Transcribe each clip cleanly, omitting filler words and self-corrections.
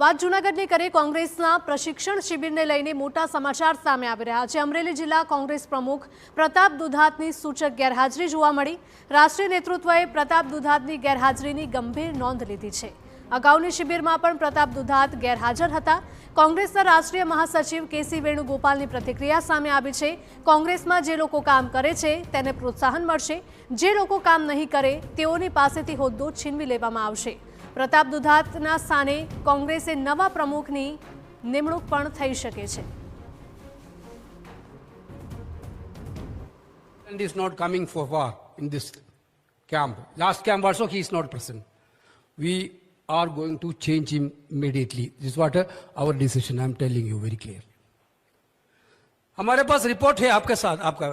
વાત જૂનાગઢની કરીએ કોંગ્રેસના પ્રશિક્ષણ શિબિરને લઈને મોટા સમાચાર સામે આવી રહ્યા છે। અમરેલી જિલ્લા કોંગ્રેસ પ્રમુખ પ્રતાપ દુધાતની સૂચક ગેરહાજરી જોવા મળી। રાષ્ટ્રીય નેતૃત્વએ પ્રતાપ દુધાતની ગેરહાજરીની ગંભીર નોંધ લીધી છે। અગાઉની શિબિરમાં પણ પ્રતાપ દુધાત ગેરહાજર હતા। કોંગ્રેસના રાષ્ટ્રીય મહાસચિવ કેસી વેણુગોપાલની પ્રતિક્રિયા સામે આવી છે। કોંગ્રેસમાં જે લોકો કામ કરે છે તેને પ્રોત્સાહન મળશે, જે લોકો કામ નહીં કરે તેઓની પાસેથી હોદ્દો છીનવી લેવામાં આવશે। પ્રતાપ દુધાતના સ્થાને કોંગ્રેસે નવા પ્રમુખની નિમણૂક પણ થઈ શકે છે। And is not coming for war in this camp. Last camp also he is not present. We are going to change him immediately. This is what our decision. I am telling you very clearly. हमारे पास report है आपके साथ, आपका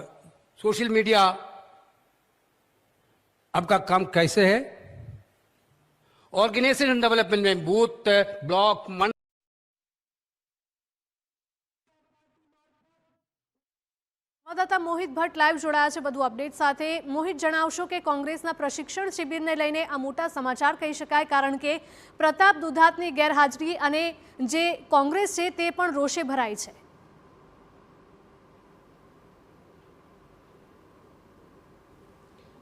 social media आपका काम कैसे है, organisation development में बूथ ब्लॉक मंडल સંવાદદાતા મોહિત ભટ્ટ લાઈવ જોડાયા છે વધુ અપડેટ સાથે। મોહિત, જણાવશો કે કોંગ્રેસના પ્રશિક્ષણ શિબિરને લઈને આ મોટા સમાચાર કહી શકાય, કારણ કે પ્રતાપ દુધાતની ગેરહાજરી અને જે કોંગ્રેસ છે તે પણ રોષે ભરાઈ છે।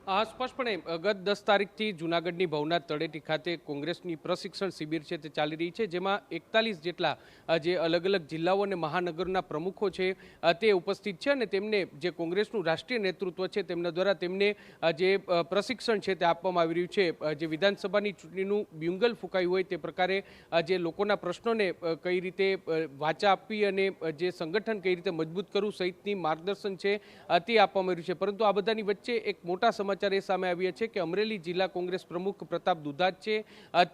સ્પષ્ટપણે ગત 10 તારીખથી જૂનાગઢની ભવનાથ તળેટી ખાતે કોંગ્રેસની પ્રશિક્ષણ શિબિર છે તે ચાલી રહી છે, જેમાં 41 જેટલા જે અલગ અલગ જિલ્લાઓ અને મહાનગરના પ્રમુખો છે તે ઉપસ્થિત છે અને તેમને જે કોંગ્રેસનું રાષ્ટ્રીય નેતૃત્વ છે તેમના દ્વારા તેમને જે પ્રશિક્ષણ છે તે આપવામાં આવી રહ્યું છે। જે વિધાનસભાની ચૂંટણીનું બ્યુંગલ ફૂંકાયું હોય તે પ્રકારે જે લોકોના પ્રશ્નોને કઈ રીતે વાચા આપવી અને જે સંગઠન કઈ રીતે મજબૂત કરવું સહિતની માર્ગદર્શન છે તે આપવામાં આવ્યું છે। પરંતુ આ બધાની વચ્ચે એક મોટા સમાચાર એ સામે આવ્યા છે કે અમરેલી જિલ્લા કોંગ્રેસ પ્રમુખ પ્રતાપ દુધાત છે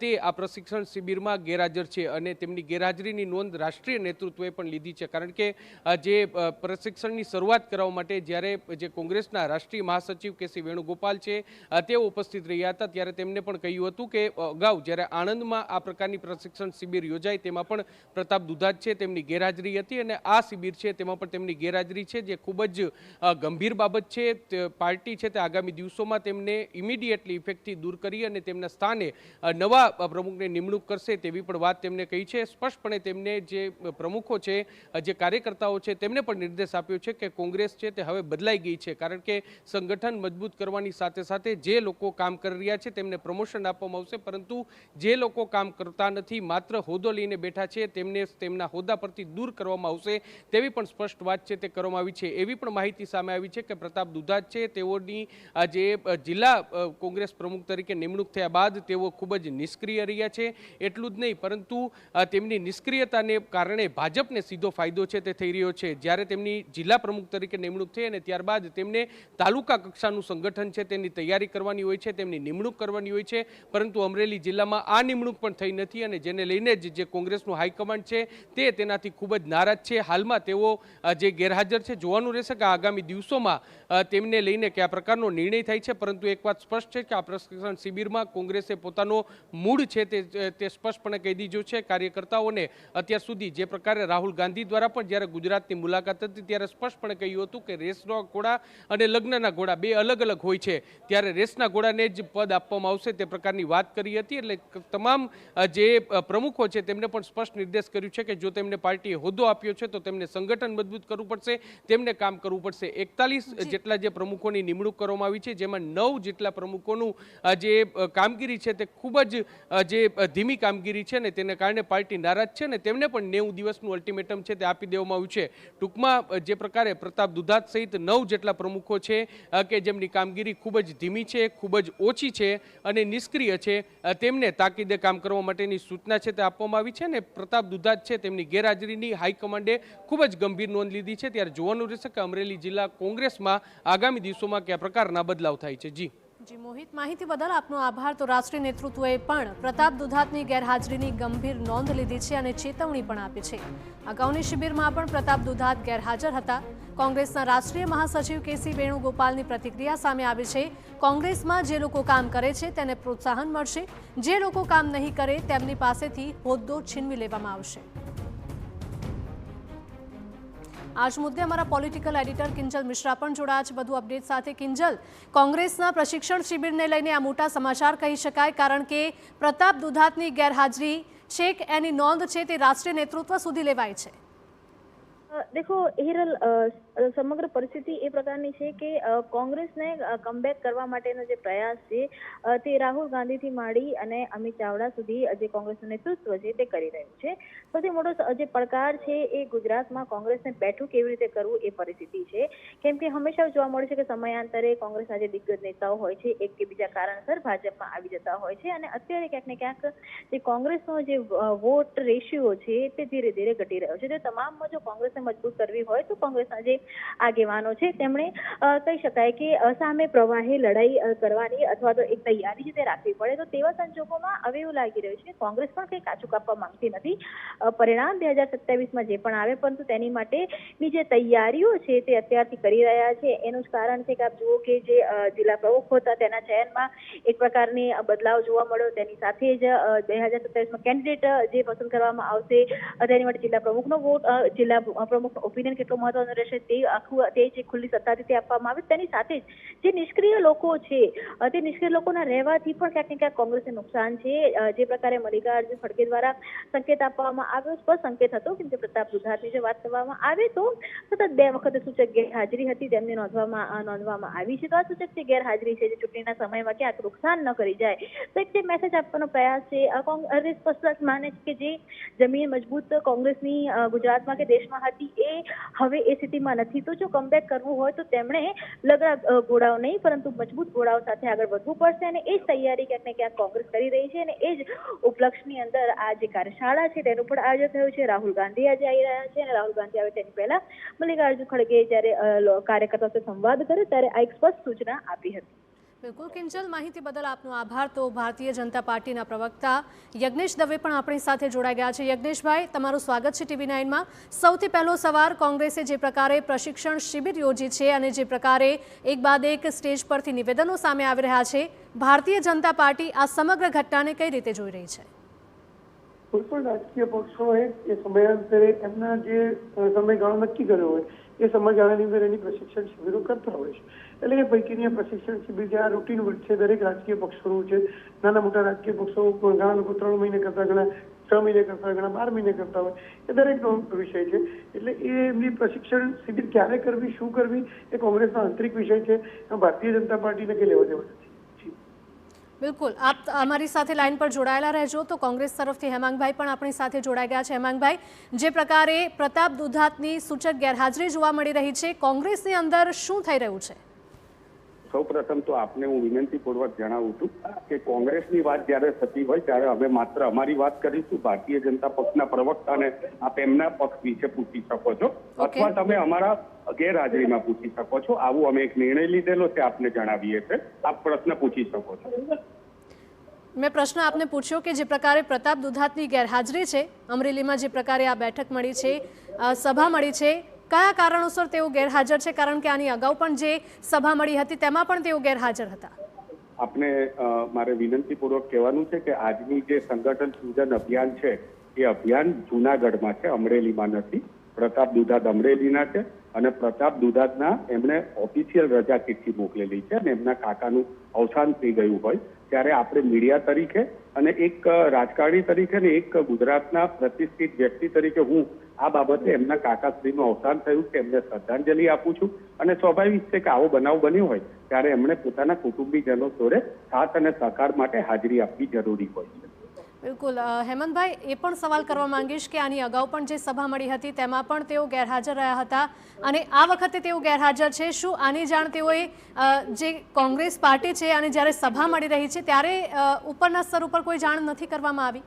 તે આ પ્રશિક્ષણ શિબિરમાં ગેરહાજર છે અને તેમની ગેરહાજરીની નોંધ રાષ્ટ્રીય નેતૃત્વએ પણ લીધી છે। કારણ કે જે પ્રશિક્ષણની શરૂઆત કરવા માટે જ્યારે જે કોંગ્રેસના રાષ્ટ્રીય મહાસચિવ કેસી વેણુગોપાલ છે તેઓ ઉપસ્થિત રહ્યા હતા ત્યારે તેમને પણ કહ્યું હતું કે અગાઉ જ્યારે આણંદમાં આ પ્રકારની પ્રશિક્ષણ શિબિર યોજાઈ તેમાં પણ પ્રતાપ દુધાત છે તેમની ગેરહાજરી હતી અને આ શિબિર છે તેમાં પણ તેમની ગેરહાજરી છે, જે ખૂબ જ ગંભીર બાબત છે। પાર્ટી છે તે આગામી દિવસોમાં તેમને ઇમિડિયેટલી ઇફેક્ટથી દૂર કરી અને તેમના સ્થાને નવા પ્રમુખને નિમણૂક કરશે તેવી પણ વાત તેમને કહી છે। સ્પષ્ટપણે તેમને જે પ્રમુખો છે, જે કાર્યકર્તાઓ છે તેમને પણ નિર્દેશ આપ્યો છે કે કોંગ્રેસ છે તે હવે બદલાઈ ગઈ છે, કારણ કે સંગઠન મજબૂત કરવાની સાથે સાથે જે લોકો કામ કરી રહ્યા છે તેમને પ્રમોશન આપવામાં આવશે, પરંતુ જે લોકો કામ કરતા નથી, માત્ર હોદ્દો લઈને બેઠા છે, તેમને તેમના હોદ્દા પરથી દૂર કરવામાં આવશે તેવી પણ સ્પષ્ટ વાત છે તે કરવામાં આવી છે। એવી પણ માહિતી સામે આવી છે કે પ્રતાપ દુધાત છે તેઓની જે જિલ્લા કોંગ્રેસ પ્રમુખ તરીકે નિમણૂક થયા બાદ તેઓ ખૂબ જ નિષ્ક્રિય રહ્યા છે। એટલું જ નહીં, પરંતુ તેમની નિષ્ક્રિયતાને કારણે ભાજપને સીધો ફાયદો છે તે થઈ રહ્યો છે। જ્યારે તેમની જિલ્લા પ્રમુખ તરીકે નિમણૂક થઈ અને ત્યારબાદ તેમને તાલુકા કક્ષાનું સંગઠન છે તેની તૈયારી કરવાની હોય છે, તેમની નિમણૂક કરવાની હોય છે, પરંતુ અમરેલી જિલ્લામાં આ નિમણૂક પણ થઈ નથી અને જેને લઈને જ જે કોંગ્રેસનું હાઈકમાન્ડ છે તે તેનાથી ખૂબ જ નારાજ છે। હાલમાં તેઓ જે ગેરહાજર છે, જોવાનું રહેશે કે આગામી દિવસોમાં તેમને લઈને કયા પ્રકારનો નિર્ણય થાય છે। પરંતુ એક વાત સ્પષ્ટ છે કે આ પ્રશિક્ષણ શિબિરમાં કોંગ્રેસે પોતાનો મૂળ છે તે સ્પષ્ટપણે કહી દીધું છે। કાર્યકર્તાઓને અત્યાર સુધી જે પ્રકારે રાહુલ ગાંધી દ્વારા પણ જ્યારે ગુજરાતની મુલાકાત હતી ત્યારે સ્પષ્ટપણે કહ્યું હતું કે રેસના ઘોડા અને લગ્નના ઘોડા બે અલગ અલગ હોય છે, ત્યારે રેસના ઘોડાને જ પદ આપવામાં આવશે તે પ્રકારની વાત કરી હતી। એટલે તમામ જે પ્રમુખો છે તેમને પણ સ્પષ્ટ નિર્દેશ કર્યું છે કે જો તેમને પાર્ટીએ હોદ્દો આપ્યો છે તો તેમને સંગઠન મજબૂત કરવું પડશે, તેમને કામ કરવું પડશે। 41 જેટલા જે પ્રમુખોની નિમણૂક કરવામાં આવી છે, જેમાં 9 જેટલા પ્રમુખોનું જે કામગીરી છે તે ખૂબ જ જે ધીમી કામગીરી છે ને તેને કારણે પાર્ટી નારાજ છે ને તેમને પણ 90 દિવસનું અલ્ટિમેટમ છે તે આપી દેવામાં આવ્યું છે। ટૂંકમાં જે પ્રકારે પ્રતાપ દુધાત સહિત 9 જેટલા પ્રમુખો છે કે જેમની કામગીરી ખૂબ જ ધીમી છે, ખૂબ જ ઓછી છે અને નિષ્ક્રિય છે, તેમને તાકીદે કામ કરવા માટેની સૂચના છે તે આપવામાં આવી છે ને પ્રતાપ દુધાત છે તેમની ગેરહાજરીની હાઈકમાન્ડે ખૂબ જ ગંભીર નોંધ લીધી છે। ત્યારે જોવાનું રહેશે કે અમરેલી જિલ્લા કોંગ્રેસમાં આગામી દિવસોમાં કયા પ્રકારના બદલાવ થાય છે। જી મોહિત, માહિતી બદલ આપનો આભાર। તો રાષ્ટ્રીય નેતૃત્વએ પણ પ્રતાપ દુધાતની ગેરહાજરીની ગંભીર નોંધ લીધી છે અને ચેતવણી પણ આપી છે। અગાઉની શિબિરમાં પણ પ્રતાપ દુધાત ગેરહાજર હતા। કોંગ્રેસના રાષ્ટ્રીય મહાસચિવ કેસી વેણુગોપાલની પ્રતિક્રિયા સામે આવી છે। કોંગ્રેસમાં જે લોકો કામ કરે છે તેને પ્રોત્સાહન મળશે, જે લોકો કામ નહીં કરે તેમની પાસેથી હોદ્દો છીનવી લેવામાં આવશે। आज मुद्दे हमारा पॉलिटिकल एडिटर किंजल मिश्रा पण जोड़ाया छे बधु अपडेट साथे। किंजल, कांग्रेसना प्रशिक्षण शिबिर ने लईने आ मोटा समाचार कही शकाय, कारण के प्रताप दुधातनी गैरहाजरी છેક એની નોંધ છે તે રાષ્ટ્રીય નેતૃત્વ સુધી લેવાય છે? देखो હિરલ સમગ્ર પરિસ્થિતિ એ પ્રકારની છે કે કોંગ્રેસને કમબેક કરવા માટેનો જે પ્રયાસ છે તે રાહુલ ગાંધીથી માંડી અને અમિત ચાવડા સુધી જે કોંગ્રેસનું નેતૃત્વ છે તે કરી રહ્યું છે. સૌથી મોટો જે પડકાર છે એ ગુજરાતમાં કોંગ્રેસને બેઠું કેવી રીતે કરવું એ પરિસ્થિતિ છે. કેમ કે હંમેશા જોવા મળે છે કે સમયાંતરે કોંગ્રેસના જે દિગ્ગજ નેતાઓ હોય છે એક કે બીજા કારણસર ભાજપમાં આવી જતા હોય છે અને અત્યારે ક્યાંક ને ક્યાંક જે કોંગ્રેસનો જે વોટ રેશિયો છે તે ધીરે ધીરે ઘટી રહ્યો છે. તે તમામમાં જો કોંગ્રેસને મજબૂત કરવી હોય તો કોંગ્રેસના જે આગેવાનો છે તેમણે કહી શકાય કે સામે પ્રવાહી લડાઈ કરવાની અથવા તો એક તૈયારી છે તે રાખવી પડે. તો તેવા સંજોગોમાં હવે એવું લાગી રહ્યું છે કોંગ્રેસ પણ કંઈ કાચું કાપવા માંગતી નથી. પરિણામ 2027માં જે પણ આવે પરંતુ તેની માટેની જે તૈયારીઓ છે તે અત્યારથી કરી રહ્યા છે. એનું જ કારણ છે કે આપ જુઓ કે જે જિલ્લા પ્રમુખ હતા તેના ચયનમાં એક પ્રકારની બદલાવ જોવા મળ્યો. તેની સાથે જ 2027માં કેન્ડિડેટ જે પસંદ કરવામાં આવશે તેની માટે જિલ્લા પ્રમુખનો વોટ જિલ્લા પ્રમુખનો ઓપિનિયન કેટલો મહત્વનો રહેશે તે આખું તે જે ખુલ્લી સત્તાથી તે આપવામાં આવે. તેની સાથે જ જે નિષ્ક્રિય લોકો છે તે નિષ્ક્રિય લોકોના રહેવાથી પણ ક્યાંક ને ક્યાંક કોંગ્રેસને નુકસાન છે. જે પ્રકારે મલ્લિકાર્જુન ખડગે દ્વારા સંકેત આપવામાં આવ્યો સ્પષ્ટ સંકેત હતો કે પ્રતાપ દુધાતની જો વાત કરવામાં આવે તો સતત 2 વખત સૂચક ગેરહાજરી હતી તેમને નોંધવામાં આવી છે. તો આ સૂચક જે ગેરહાજરી છે જે ચૂંટણીના સમયમાં ક્યાંક નુકસાન ન કરી જાય તો એક જે મેસેજ આપવાનો પ્રયાસ છે. કોંગ્રેસ સ્પષ્ટ માને છે કે જે જમીન મજબૂત કોંગ્રેસની ગુજરાતમાં કે દેશમાં હતી એ હવે એ સ્થિતિમાં નથી. તો જો કમબેક કરવું હોય તો તેમણે લગડા ઘોડાઓ નહીં પરંતુ મજબૂત ઘોડાઓ સાથે આગળ વધવું પડશે અને એ જ તૈયારી ક્યાંક ને ક્યાંક કોંગ્રેસ કરી રહી છે અને એ જ ઉપલક્ષની અંદર આ જે કાર્યશાળા છે તેનું પણ આયોજન થયું છે. રાહુલ ગાંધી આજે આવી રહ્યા છે અને રાહુલ ગાંધી આવે તેની પહેલા મલ્લિકાર્જુન ખડગે જ્યારે કાર્યકર્તાઓ સાથે સંવાદ કર્યો ત્યારે આ એક સ્પષ્ટ સૂચના આપી હતી. બિલકુલ કિંજલ, માહિતી બદલ આપનો આભાર. તો ભારતીય જનતા પાર્ટીના પ્રવક્તા યજ્ઞેશ દવે પણ આપણી સાથે જોડાઈ ગયા છે. યજ્ઞેશભાઈ, તમારું સ્વાગત છે TV9માં. સૌથી પહેલો સવાલ, કોંગ્રેસે જે પ્રકારે પ્રશિક્ષણ શિબિર યોજી છે અને જે પ્રકારે એક બાદ એક સ્ટેજ પરથી નિવેદનો સામે આવી રહ્યા છે, ભારતીય જનતા પાર્ટી આ સમગ્ર ઘટનાને કઈ રીતે જોઈ રહી છે? કોઈ પણ રાજકીય પક્ષોએ એ સમયાંતરે એમના જે સમયગાળો નક્કી કર્યો હોય એ સમયગાળાની અંદર એની પ્રશિક્ષણ શિબિરો કરતા હોય છે. એટલે એ પૈકીની આ પ્રશિક્ષણ શિબિર જે આ રૂટીન વર્ક છે દરેક રાજકીય પક્ષોનું છે. નાના મોટા રાજકીય પક્ષો ઘણા લોકો 3 મહિને કરતા, ઘણા 6 મહિને કરતા, ઘણા 12 મહિને કરતા હોય એ દરેકનો વિષય છે. એટલે એ એમની પ્રશિક્ષણ શિબિર ક્યારે કરવી, શું કરવી એ કોંગ્રેસનો આંતરિક વિષય છે. ભારતીય જનતા પાર્ટીને કંઈ લેવા દેવા નથી. બિલકુલ, આપ અમારી સાથે લાઈન પર જોડાયેલા રહેજો. તો કોંગ્રેસ તરફથી હેમાંગભાઈ પણ આપણી સાથે જોડાઈ ગયા છે. હેમાંગભાઈ, જે પ્રકારે પ્રતાપ દુધાતની સૂચક ગેરહાજરી જોવા મળી રહી છે, કોંગ્રેસની અંદર શું થઈ રહ્યું છે? સૌપ્રથમ તો આપને હું વિનંતીપૂર્વક જણાવું છું કે કોંગ્રેસની વાત જ્યારે થતી હોય ત્યારે અમે માત્ર અમારી વાત કરીશું. ભારતીય જનતા પક્ષના પ્રવક્તાને આપ એમના પક્ષ વિશે પૂછી શકો છો અથવા તમે અમારા ગેરહાજરીમાં પૂછી શકો છો. આવું અમે એક નિર્ણય લીધેલો છે, આપને જણાવીએ છીએ. આપ પ્રશ્ન પૂછી શકો છો. મેં પ્રશ્ન આપને પૂછ્યો કે જે પ્રકારે પ્રતાપ દુધાતની ગેરહાજરી છે, અમરેલીમાં જે પ્રકારે આ બેઠક મળી છે, સભા મળી છે, કયા કારણોસર તેઓ ગેરહાજર છે? કારણ કે આની અગાઉ પણ જે સભા મળી હતી તેમાં પણ તેઓ ગેરહાજર હતા. આપને મારે વિનંતીપૂર્વક કહેવાનું છે કે આજની જે સંગઠન સૂજન અભિયાન છે એ અભિયાન જૂનાગઢમાં છે, અમરેલીમાં નથી. પ્રતાપ દુધાત અમરેલીના છે અને પ્રતાપ દુધાતના એમણે ઓફિશિયલ રજા ચિઠ્ઠી મોકલેલી છે અને એમના કાકાનું અવસાન થઈ ગયું હોય ત્યારે આપણે મીડિયા તરીકે અને એક રાજકારણી તરીકે અને એક ગુજરાતના પ્રતિષ્ઠિત વ્યક્તિ તરીકે હું આ બાબતે એમના કાકાશ્રીનું અવસાન થયું છે એમને શ્રદ્ધાંજલિ આપું છું. અને સ્વાભાવિક છે કે આવો બનાવ બન્યો હોય ત્યારે એમણે પોતાના કુટુંબીજનો જોડે સાથ અને સહકાર માટે હાજરી આપવી જરૂરી હોય છે. બિલકુલ. હેમંતભાઈ, એ પણ સવાલ કરવા માંગીશ કે આની અગાઉ પણ જે સભા મળી હતી તેમાં પણ તેઓ ગેરહાજર રહ્યા હતા અને આ વખતે તેઓ ગેરહાજર છે. શું આની જાણ તેઓએ જે કોંગ્રેસ પાર્ટી છે અને જ્યારે સભા મળી રહી છે ત્યારે ઉપરના સ્તર ઉપર કોઈ જાણ નથી કરવામાં આવી?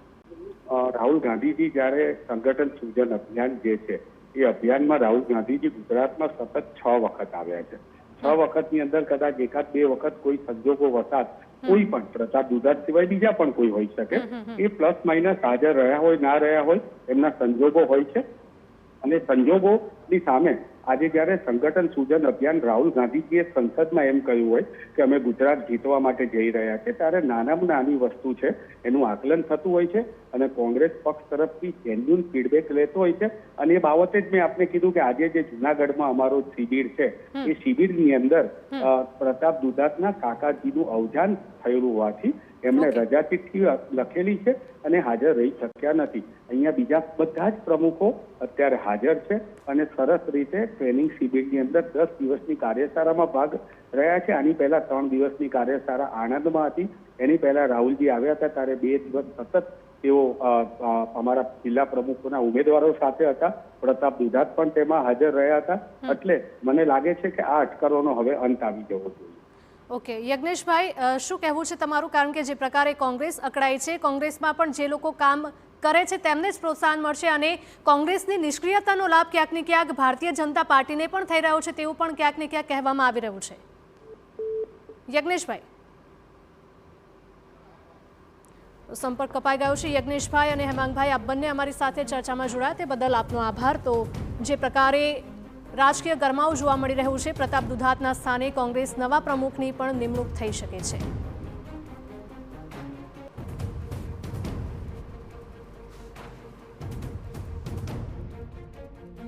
રાહુલ ગાંધીજી જ્યારે સંગઠન સૂજન અભિયાન જે છે એ અભિયાનમાં રાહુલ ગાંધીજી ગુજરાતમાં સતત 6 વખત આવ્યા છે. 6 વખતની અંદર કદાચ 1-2 વખત કોઈ સંજોગો વસાત કોઈ પણ પ્રતાપ દુધાત સિવાય બીજા પણ કોઈ હોઈ શકે એ પ્લસ માઇનસ હાજર રહ્યા હોય ના રહ્યા હોય એમના સંજોગો હોય છે. અને સંજોગોની સામે આજે જ્યારે સંગઠન સૂજન અભિયાન રાહુલ ગાંધીજીએ સંસદમાં એમ કહ્યું હોય કે અમે ગુજરાત જીતવા માટે જઈ રહ્યા છે ત્યારે નાનામાં નાની વસ્તુ છે એનું આકલન થતું હોય છે અને કોંગ્રેસ પક્ષ તરફથી જેન્યુઅન ફીડબેક લેતો હોય છે. અને એ બાબતે જ મેં આપને કીધું કે આજે જે જૂનાગઢમાં અમારો શિબિર છે એ શિબિરની અંદર પ્રતાપ દુધાતના કાકાજીનું અવસાન થયેલું હોવાથી એમને Okay. રજા ચિઠ્ઠી લખેલી છે અને હાજર રહી શક્યા નથી. અહીંયા બીજા બધા જ પ્રમુખો અત્યારે હાજર છે અને સરસ રીતે ટ્રેનિંગ શિબિરની અંદર 10 દિવસની કાર્યશાળામાં ભાગ રહ્યા છે. આની પહેલા 3 દિવસની કાર્યશાળા આણંદમાં હતી. એની પહેલા રાહુલજી આવ્યા હતા ત્યારે 2 દિવસ સતત તેઓ અમારા જિલ્લા પ્રમુખોના ઉમેદવારો સાથે હતા. પ્રતાપ દુધાત પણ તેમાં હાજર રહ્યા હતા. એટલે મને લાગે છે કે આ અટકળોનો હવે અંત આવી જવો જોઈએ. ઓકે, યજ્ઞેશભાઈ, શું કહેવું છે તમારું? કારણ કે જે પ્રકારે કોંગ્રેસ અકળાઈ છે, કોંગ્રેસમાં પણ જે લોકો કામ કરે છે તેમને જ પ્રોત્સાહન મળશે અને કોંગ્રેસની નિષ્ક્રિયતાનો લાભ ક્યાંક ને ક્યાંક ભારતીય જનતા પાર્ટીને પણ થઈ રહ્યો છે તેવું પણ ક્યાંક ને ક્યાંક કહેવામાં આવી રહ્યું છે. યજ્ઞેશભાઈ, સંપર્ક કપાઈ ગયો છે. યજ્ઞેશભાઈ અને હેમાંગભાઈ, આપ બંને અમારી સાથે ચર્ચામાં જોડાયા તે બદલ આપનો આભાર. તો જે પ્રકારે રાજકીય ગરમાવું જોવા મળી રહ્યું છે, પ્રતાપ દુધાતના સ્થાને કોંગ્રેસ નવા પ્રમુખની પણ નિમણૂક થઈ શકે છે.